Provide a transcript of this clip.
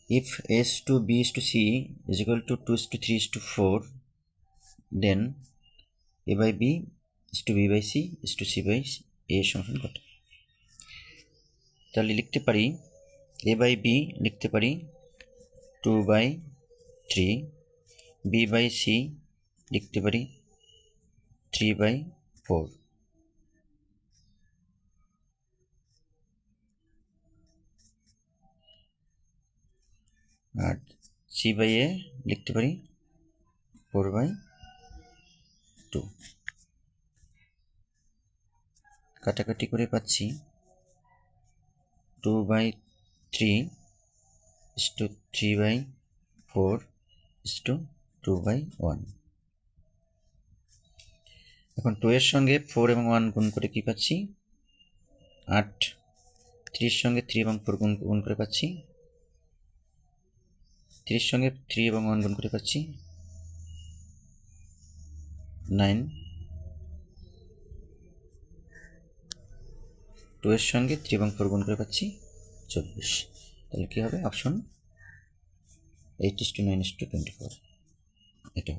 if s to b is to c is equal to 2 is to 3 is to 4, then a by b is to b by c is to c by a সমান কত? তাহলে লিখতে পারি a by b লিখতে পারি 2 by 3, b by c লিখতে পারি 3 by 4, R c by a লিখতে পারি 4 by 2। কাটাকাটি করে পাচ্ছি 2 by 3 is to 3 by 4 is to 2 by 1। এখন 2 এর সঙ্গে 4 এবং 1 গুণ করে কি পাচ্ছি 8, 3 এর সঙ্গে 3 এবং 4 গুণ করে পাচ্ছি 3 এর সঙ্গে 3 এবং 1 গুণ করে পাচ্ছি 9, 2 এর সঙ্গে 3 এবং 4 গুণ করে পাচ্ছি 24। তাহলে কি হবে? অপশন 8:9:24 এটা।